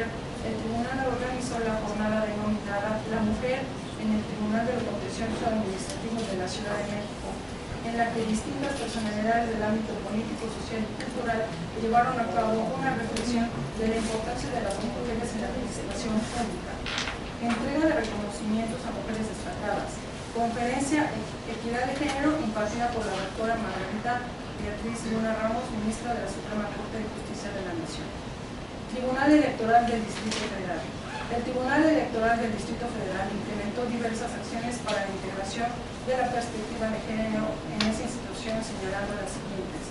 ayer, el tribunal organizó la jornada denominada La Mujer en el Tribunal de los Contenciosos Administrativos de la Ciudad de México, en la que distintas personalidades del ámbito político, social y cultural llevaron a cabo una reflexión de la importancia de las mujeres en la administración pública, entrega de reconocimientos a mujeres destacadas, conferencia Equidad de Género impartida por la doctora Margarita Beatriz Luna Ramos, ministra de la Suprema Corte de Justicia de la Nación. Tribunal Electoral del Distrito Federal. El Tribunal Electoral del Distrito Federal implementó diversas acciones para la integración de la perspectiva de género en esa institución, señalando las siguientes.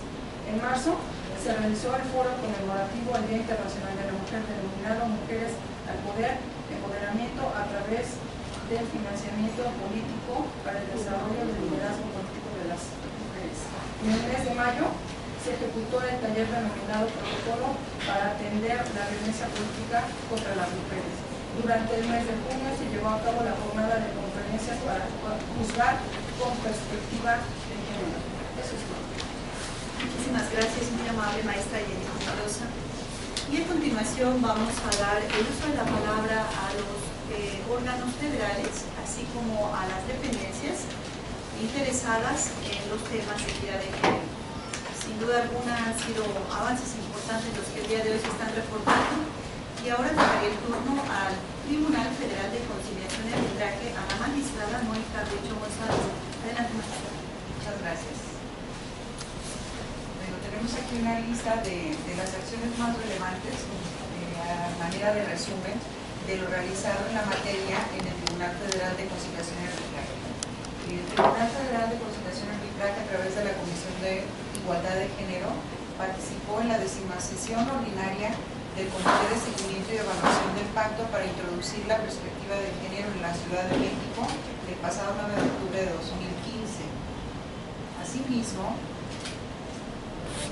En marzo se realizó el foro conmemorativo al Día Internacional de la Mujer, denominado Mujeres al Poder, Empoderamiento a través del financiamiento político para el desarrollo del liderazgo político de las mujeres. En el mes de mayo se ejecutó el taller denominado Protocolo para atender la violencia política contra las mujeres. Durante el mes de junio se llevó a cabo la jornada de conferencias para juzgar con perspectiva de género. Eso es todo. Muchísimas gracias, muy amable maestra Jenny Mendoza. Y a continuación vamos a dar el uso de la palabra a los órganos federales, así como a las dependencias interesadas en los temas de equidad de género. Sin duda alguna han sido avances importantes los que el día de hoy se están reportando, y ahora tocaría el turno al Tribunal Federal de Conciliación y Arbitraje, a la magistrada Mónica Richo González. Adelante, magistrada. Muchas gracias. Bueno, tenemos aquí una lista de las acciones más relevantes, a manera de resumen, de lo realizado en la materia en el Tribunal Federal de Conciliación y Arbitraje. El Tribunal Federal de Conciliación y Arbitraje, a través de la Comisión de Igualdad de Género, participó en la 10ª sesión ordinaria del Comité de Seguimiento y Evaluación del Pacto para introducir la perspectiva de género en la Ciudad de México el pasado 9 de octubre de 2015. Asimismo,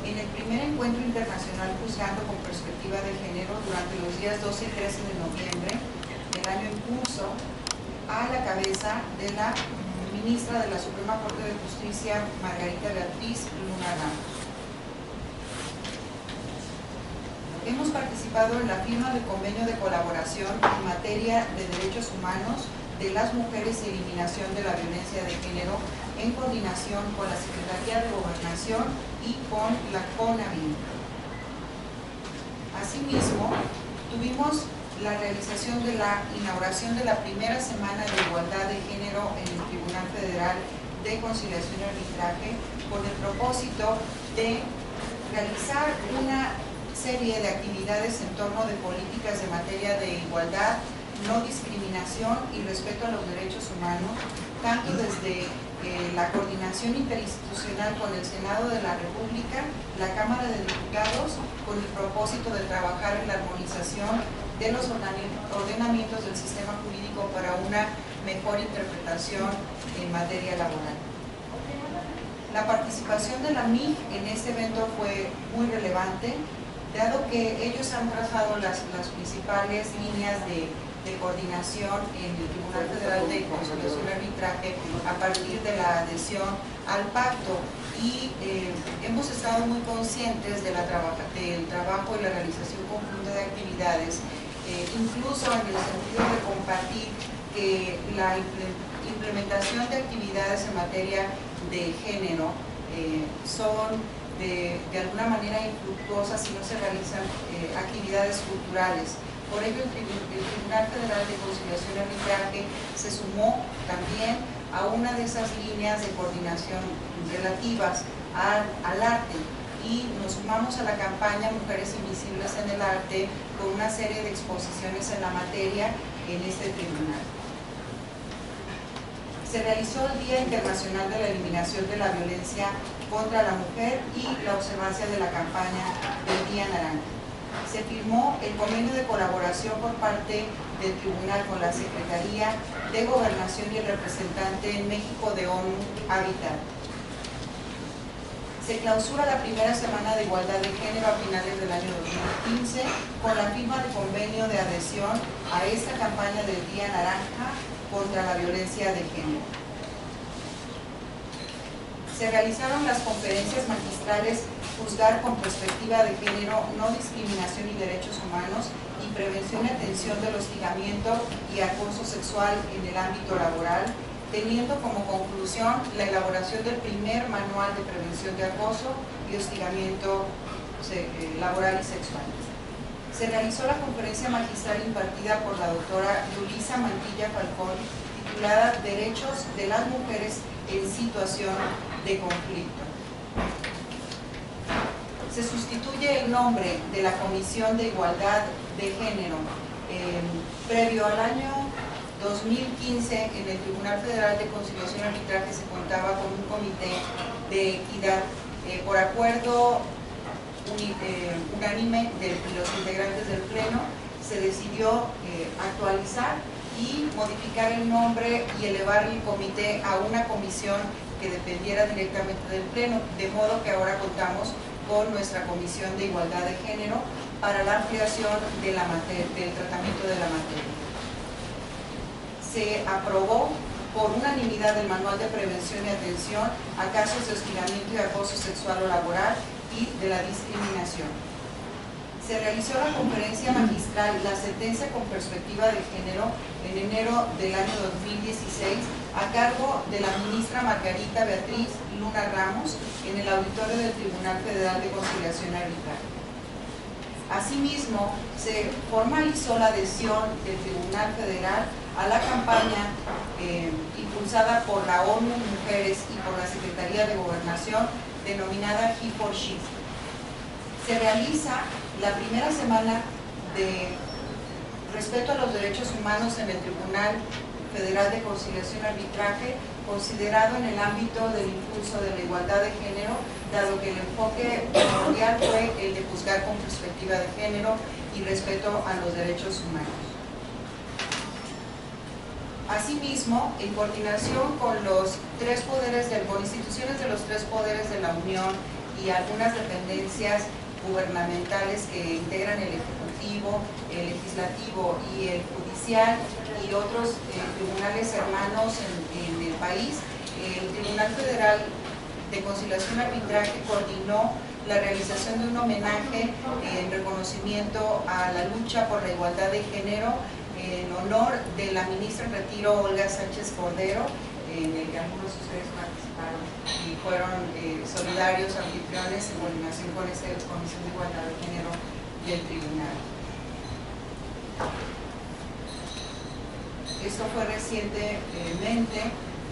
en el primer encuentro internacional Juzgando con Perspectiva de Género, durante los días 12 y 13 de noviembre del año en curso, a la cabeza de la ministra de la Suprema Corte de Justicia, Margarita Beatriz Luna Ramos. Hemos participado en la firma del convenio de colaboración en materia de derechos humanos de las mujeres y eliminación de la violencia de género, en coordinación con la Secretaría de Gobernación y con la CONAVIM. Asimismo, tuvimos la realización de la inauguración de la primera semana de igualdad de género en el Tribunal Federal de Conciliación y Arbitraje, con el propósito de realizar una serie de actividades en torno de políticas de materia de igualdad, no discriminación y respeto a los derechos humanos, tanto desde la coordinación interinstitucional con el Senado de la República, la Cámara de Diputados, con el propósito de trabajar en la armonización de los ordenamientos del sistema jurídico para una mejor interpretación en materia laboral. La participación de la MIG en este evento fue muy relevante, dado que ellos han trazado las principales líneas de coordinación en el Tribunal Federal de Conciliación y Arbitraje a partir de la adhesión al pacto, y hemos estado muy conscientes del trabajo y la realización conjunta de actividades, incluso en el sentido de compartir que la implementación de actividades en materia de género son de alguna manera infructuosas si no se realizan actividades culturales. Por ello, el Tribunal Federal de Conciliación y Arbitraje se sumó también a una de esas líneas de coordinación relativas al arte, y nos sumamos a la campaña Mujeres Invisibles en el Arte con una serie de exposiciones en la materia en este tribunal. Se realizó el Día Internacional de la Eliminación de la Violencia contra la Mujer y la observancia de la campaña del Día Naranja. Se firmó el convenio de colaboración por parte del Tribunal con la Secretaría de Gobernación y el representante en México de ONU Habitat. Se clausura la primera semana de igualdad de género a finales del año 2015 con la firma de convenio de adhesión a esta campaña del Día Naranja contra la violencia de género. Se realizaron las conferencias magistrales juzgar con perspectiva de género, no discriminación y derechos humanos, y prevención y atención del hostigamiento y acoso sexual en el ámbito laboral, teniendo como conclusión la elaboración del primer manual de prevención de acoso y hostigamiento laboral y sexual. Se realizó la conferencia magistral impartida por la doctora Yulisa Mantilla Falcón, titulada Derechos de las mujeres en situación de conflicto. Se sustituye el nombre de la Comisión de Igualdad de Género. Previo al año 2015, en el Tribunal Federal de Conciliación y Arbitraje se contaba con un comité de equidad. Por acuerdo unánime de los integrantes del Pleno, se decidió actualizar y modificar el nombre y elevar el comité a una comisión que dependiera directamente del Pleno, de modo que ahora contamos con nuestra Comisión de Igualdad de Género para la ampliación de del tratamiento de la materia. Se aprobó por unanimidad el Manual de Prevención y Atención a casos de hostigamiento y acoso sexual o laboral y de la discriminación. Se realizó la conferencia magistral La sentencia con perspectiva de género en enero del año 2016 a cargo de la ministra Margarita Beatriz Luna Ramos en el auditorio del Tribunal Federal de Conciliación y Arbitraje. Asimismo, se formalizó la adhesión del Tribunal Federal a la campaña impulsada por la ONU Mujeres y por la Secretaría de Gobernación denominada He for She. Se realiza la primera semana de respeto a los derechos humanos en el Tribunal Federal de Conciliación y Arbitraje, considerado en el ámbito del impulso de la igualdad de género, dado que el enfoque primordial fue el de juzgar con perspectiva de género y respeto a los derechos humanos. Asimismo, en coordinación con los tres poderes con instituciones de los tres poderes de la Unión y algunas dependencias gubernamentales que integran el Ejecutivo, el Legislativo y el Judicial y otros tribunales hermanos en el país, el Tribunal Federal de Conciliación y Arbitraje coordinó la realización de un homenaje en reconocimiento a la lucha por la igualdad de género en honor de la ministra en retiro Olga Sánchez Cordero, en el que algunos de ustedes participaron y fueron solidarios, anfitriones en coordinación con esta Comisión de Igualdad de Género del Tribunal. Esto fue recientemente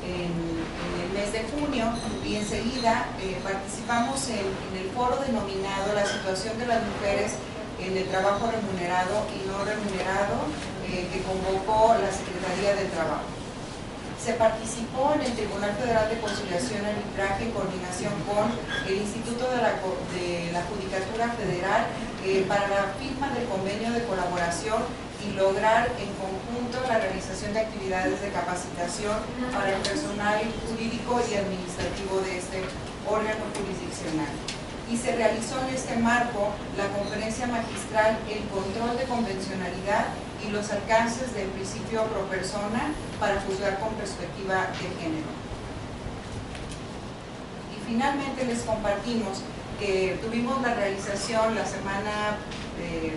en el mes de junio y enseguida participamos en el foro denominado La situación de las mujeres en el trabajo remunerado y no remunerado que convocó la Secretaría del Trabajo. Se participó en el Tribunal Federal de Conciliación y Arbitraje en coordinación con el Instituto de la Judicatura Federal para la firma del convenio de colaboración y lograr en conjunto la realización de actividades de capacitación para el personal jurídico y administrativo de este órgano jurisdiccional. Y se realizó en este marco la conferencia magistral El control de convencionalidad y los alcances del principio pro persona para juzgar con perspectiva de género. Y finalmente les compartimos que tuvimos la realización la semana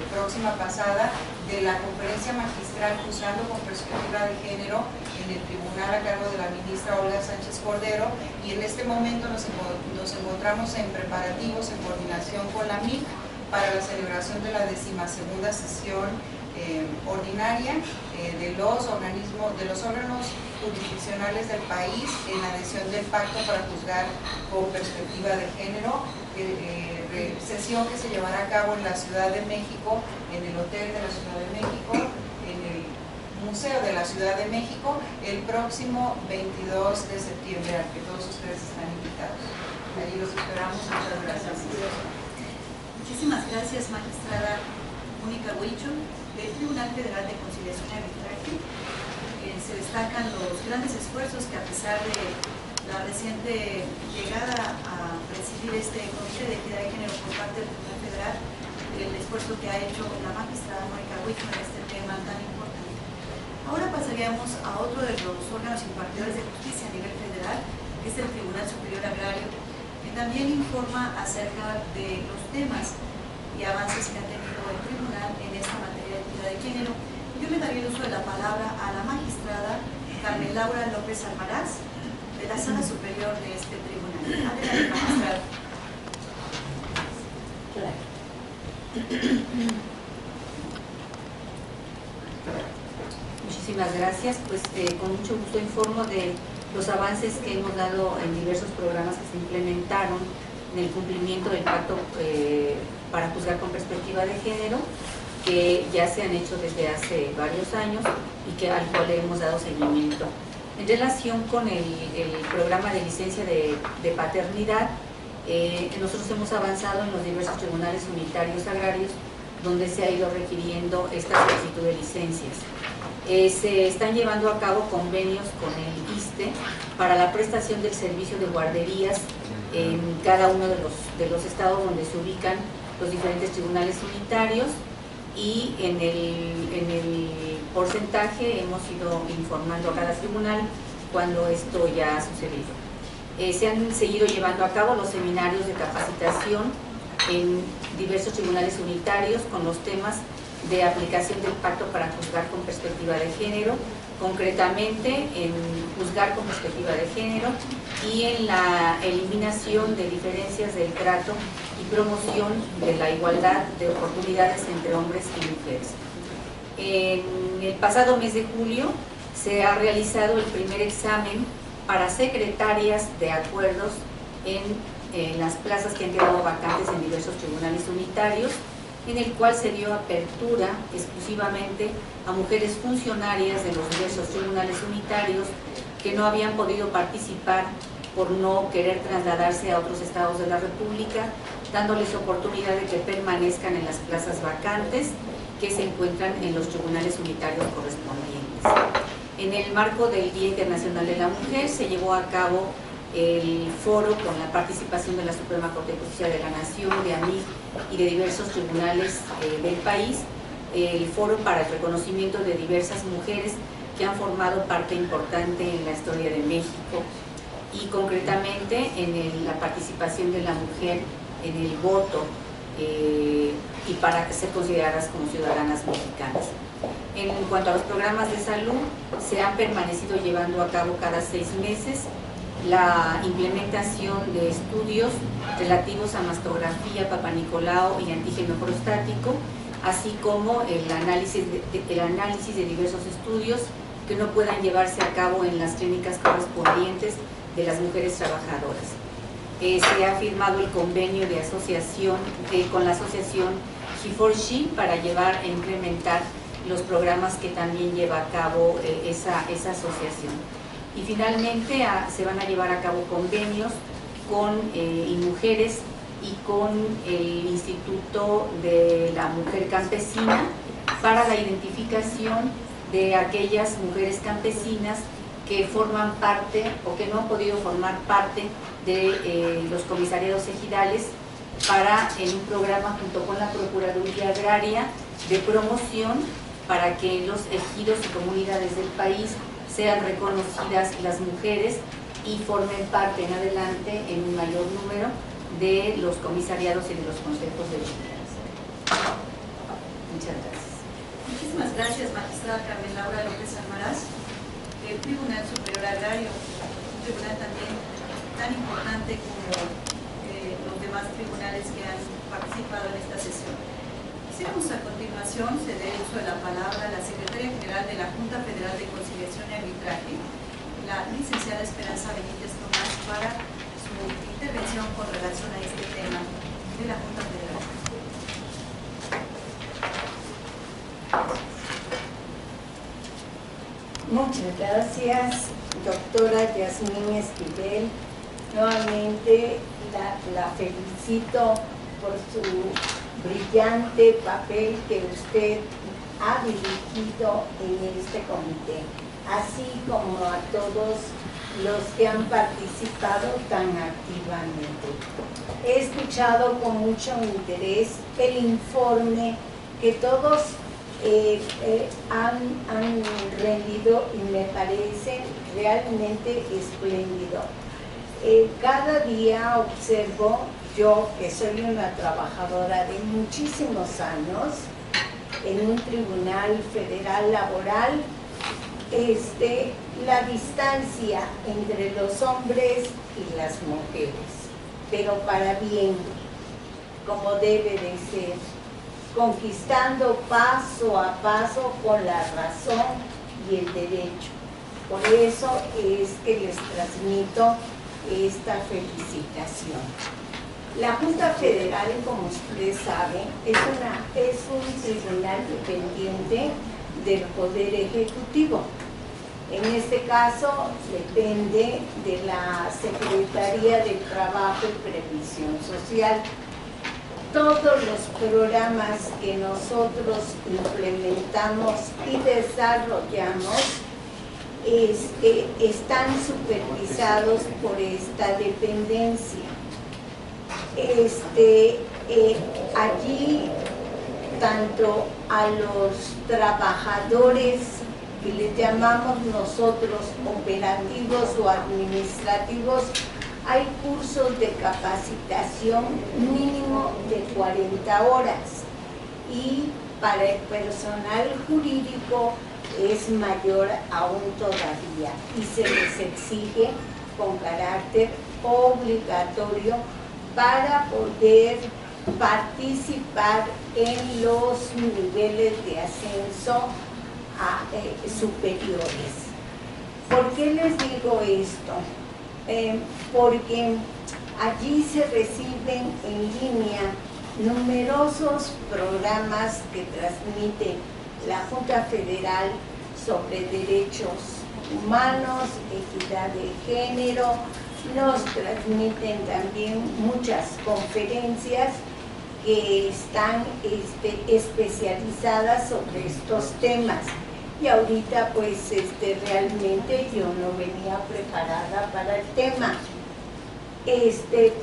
próxima pasada de la conferencia magistral Juzgando con perspectiva de género en el tribunal a cargo de la ministra Olga Sánchez Cordero, y en este momento nos encontramos en preparativos en coordinación con la MIC para la celebración de la 12ª sesión ordinaria de los órganos jurisdiccionales del país en adhesión del Pacto para Juzgar con Perspectiva de Género, sesión que se llevará a cabo en la Ciudad de México, en el Hotel de la Ciudad de México, en el Museo de la Ciudad de México, el próximo 22 de septiembre, al que todos ustedes están invitados. Allí los esperamos. Muchas gracias. Muchísimas gracias, magistrada Mónica Huicho, del Tribunal Federal de Conciliación y Arbitraje. Se destacan los grandes esfuerzos que, a pesar de la reciente llegada a presidir este Comité de Equidad de Género por parte del Tribunal Federal, el esfuerzo que ha hecho la magistrada Mónica Huicho en este tema tan importante. Ahora pasaríamos a otro de los órganos impartidores de justicia a nivel federal, que es el Tribunal Superior Agrario, que también informa acerca de los temas y avances que ha tenido el tribunal en esta materia de equidad de género. Yo le daría el uso de la palabra a la magistrada Carmen Laura López Almaraz, de la Sala Superior de este tribunal. Adelante, magistrada. Muchísimas gracias. Pues con mucho gusto informo de los avances que hemos dado en diversos programas que se implementaron en el cumplimiento del pacto para juzgar con perspectiva de género, que ya se han hecho desde hace varios años y al cual le hemos dado seguimiento. En relación con el programa de licencia de paternidad, nosotros hemos avanzado en los diversos tribunales unitarios agrarios donde se ha ido requiriendo esta solicitud de licencias. Se están llevando a cabo convenios con el ISSSTE para la prestación del servicio de guarderías en cada uno de los estados donde se ubican los diferentes tribunales unitarios, y en el porcentaje hemos ido informando a cada tribunal cuando esto ya ha sucedido. Se han seguido llevando a cabo los seminarios de capacitación en diversos tribunales unitarios con los temas de aplicación del pacto para juzgar con perspectiva de género, concretamente en juzgar con perspectiva de género y en la eliminación de diferencias del trato y promoción de la igualdad de oportunidades entre hombres y mujeres. En el pasado mes de julio se ha realizado el primer examen para secretarias de acuerdos en las plazas que han quedado vacantes en diversos tribunales unitarios, en el cual se dio apertura exclusivamente a mujeres funcionarias de los diversos tribunales unitarios que no habían podido participar por no querer trasladarse a otros estados de la República, dándoles oportunidad de que permanezcan en las plazas vacantes que se encuentran en los tribunales unitarios correspondientes. En el marco del Día Internacional de la Mujer se llevó a cabo el foro con la participación de la Suprema Corte de Justicia de la Nación, de AMIG y de diversos tribunales del país, el foro para el reconocimiento de diversas mujeres que han formado parte importante en la historia de México, y concretamente en la participación de la mujer en el voto y para ser consideradas como ciudadanas mexicanas. En cuanto a los programas de salud, se han permanecido llevando a cabo cada 6 meses la implementación de estudios relativos a mastografía, papanicolao y antígeno prostático, así como el análisis de diversos estudios que no puedan llevarse a cabo en las clínicas correspondientes de las mujeres trabajadoras. Se ha firmado el convenio de asociación con la asociación He4She para llevar e implementar los programas que también lleva a cabo esa asociación. Y finalmente se van a llevar a cabo convenios con INMUJERES y con el Instituto de la Mujer Campesina para la identificación de aquellas mujeres campesinas que forman parte o que no han podido formar parte de los comisariados ejidales, para en un programa junto con la Procuraduría Agraria de promoción para que en los ejidos y comunidades del país sean reconocidas las mujeres y formen parte en adelante en un mayor número de los comisariados y de los consejos de vigilancia. Muchas gracias. Muchísimas gracias, magistrada Carmen Laura López Almaraz. El Tribunal Superior Agrario, un tribunal también tan importante como los demás tribunales que han participado en esta sesión. Quisiéramos a continuación ceder el uso de la palabra a la Secretaria General de la Junta Federal de Conciliación y Arbitraje, la licenciada Esperanza Benítez Tomás, para su intervención con relación a este tema de la Junta Federal. Muchas gracias, doctora Yasmín Esquivel. Nuevamente la felicito por su brillante papel que usted ha dirigido en este comité, así como a todos los que han participado tan activamente. He escuchado con mucho interés el informe que todos han rendido y me parece realmente espléndido. Cada día observo, yo que soy una trabajadora de muchísimos años en un tribunal federal laboral, la distancia entre los hombres y las mujeres, pero para bien, como debe de ser, conquistando paso a paso con la razón y el derecho. Por eso es que les transmito esta felicitación. La Junta Federal, como ustedes saben, es un tribunal dependiente del Poder Ejecutivo. En este caso, depende de la Secretaría del Trabajo y Previsión Social. Todos los programas que nosotros implementamos y desarrollamos están supervisados por esta dependencia. Allí, tanto a los trabajadores que les llamamos nosotros operativos o administrativos, hay cursos de capacitación mínimo de 40 horas, y para el personal jurídico es mayor aún todavía y se les exige con carácter obligatorio para poder participar en los niveles de ascenso superiores. ¿Por qué les digo esto? Porque allí se reciben en línea numerosos programas que transmite la Junta Federal sobre derechos humanos, equidad de género. Nos transmiten también muchas conferencias que están especializadas sobre estos temas. Y ahorita pues realmente yo no venía preparada para el tema,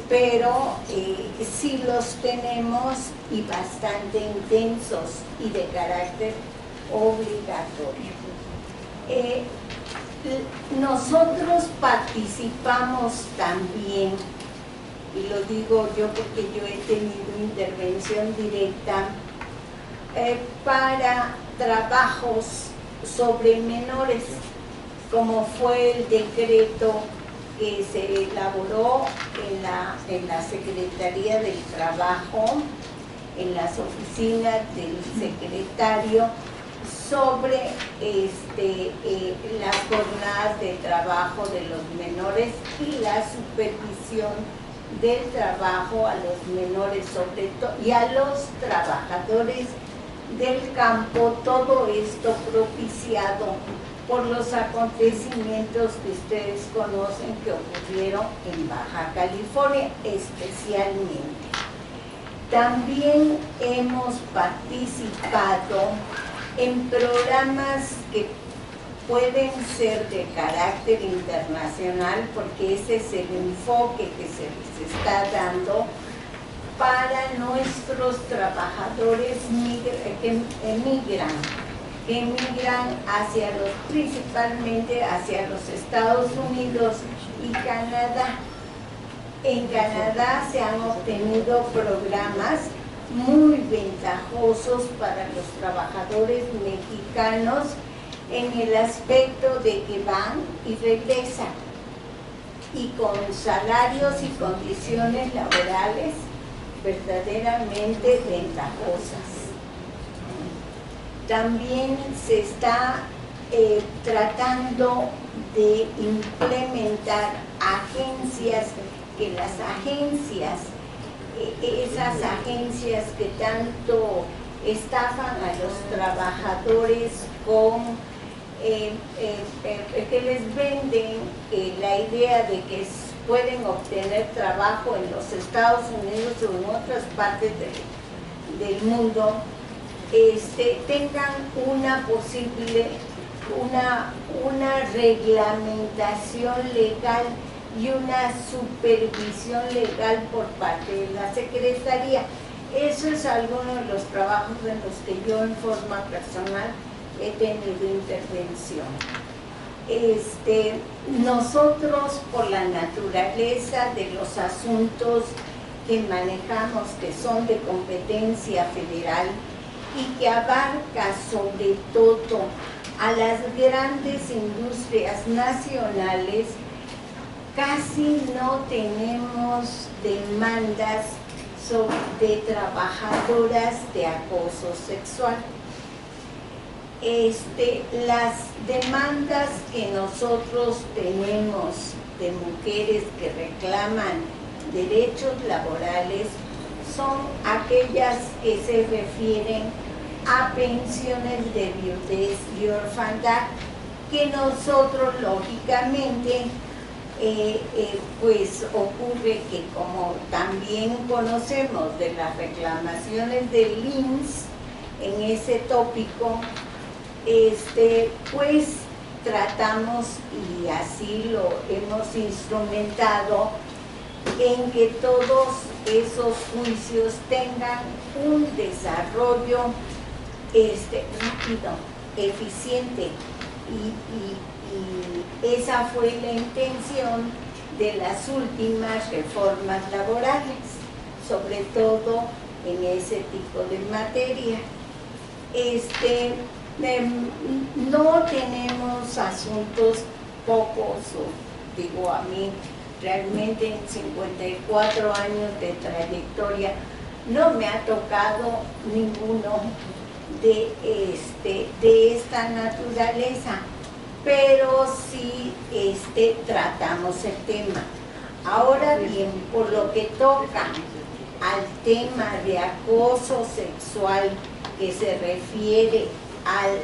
pero sí los tenemos, y bastante intensos y de carácter obligatorio. Nosotros participamos también, y lo digo yo porque yo he tenido intervención directa, para trabajos sobre menores, como fue el decreto que se elaboró en la Secretaría del Trabajo, en las oficinas del secretario, sobre las jornadas de trabajo de los menores y la supervisión del trabajo a los menores sobre todo y a los trabajadores del campo, todo esto propiciado por los acontecimientos que ustedes conocen que ocurrieron en Baja California especialmente. También hemos participado en programas que pueden ser de carácter internacional, porque ese es el enfoque que se les está dando para nuestros trabajadores que emigran principalmente hacia los Estados Unidos y Canadá. En Canadá se han obtenido programas muy ventajosos para los trabajadores mexicanos en el aspecto de que van y regresan, y con salarios y condiciones laborales verdaderamente ventajosas. También se está tratando de implementar agencias, que las agencias, esas agencias que tanto estafan a los trabajadores con que les venden la idea de que pueden obtener trabajo en los Estados Unidos o en otras partes del mundo, tengan una reglamentación legal y una supervisión legal por parte de la Secretaría. Eso es alguno de los trabajos en los que yo en forma personal he tenido intervención. nosotros, por la naturaleza de los asuntos que manejamos, que son de competencia federal y que abarca sobre todo a las grandes industrias nacionales, casi no tenemos demandas de trabajadoras de acoso sexual. Las demandas que nosotros tenemos de mujeres que reclaman derechos laborales son aquellas que se refieren a pensiones de viudez y orfandad, que nosotros lógicamente pues ocurre que, como también conocemos de las reclamaciones del IMSS en ese tópico, pues tratamos, y así lo hemos instrumentado, en que todos esos juicios tengan un desarrollo rápido, eficiente, y esa fue la intención de las últimas reformas laborales, sobre todo en ese tipo de materia. No tenemos asuntos pocos, digo, a mí realmente en 54 años de trayectoria no me ha tocado ninguno de esta naturaleza, pero sí tratamos el tema. Ahora bien, por lo que toca al tema de acoso sexual, que se refiere al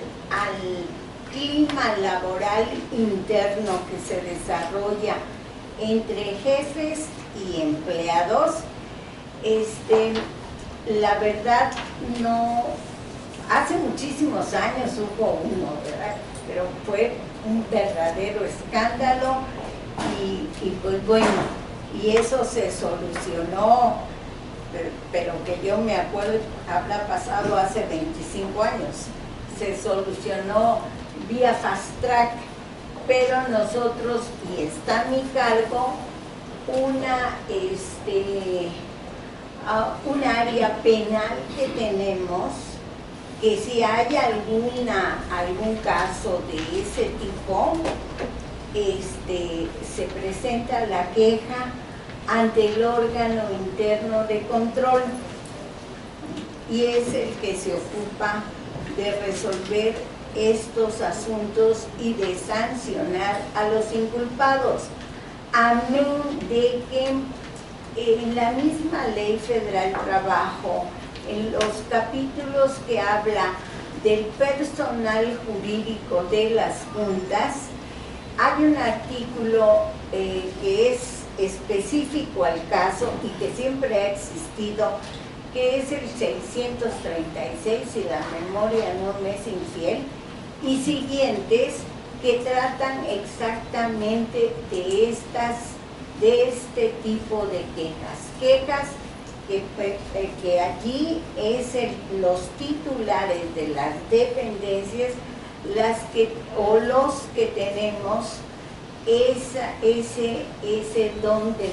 clima laboral interno que se desarrolla entre jefes y empleados, la verdad no, hace muchísimos años hubo uno, ¿verdad? Pero fue un verdadero escándalo y pues bueno, y eso se solucionó, pero que yo me acuerdo, habrá pasado hace 25 años, se solucionó vía fast track, pero nosotros, y está a mi cargo, un área penal que tenemos, que si hay algún caso de ese tipo, se presenta la queja ante el órgano interno de control, y es el que se ocupa de resolver estos asuntos y de sancionar a los inculpados, amén de que en la misma Ley Federal del Trabajo, en los capítulos que habla del personal jurídico de las juntas, hay un artículo que es específico al caso y que siempre ha existido, que es el 636, si la memoria no me es infiel, y siguientes, que tratan exactamente de este tipo de quejas que allí es los titulares de las dependencias los que tenemos ese don de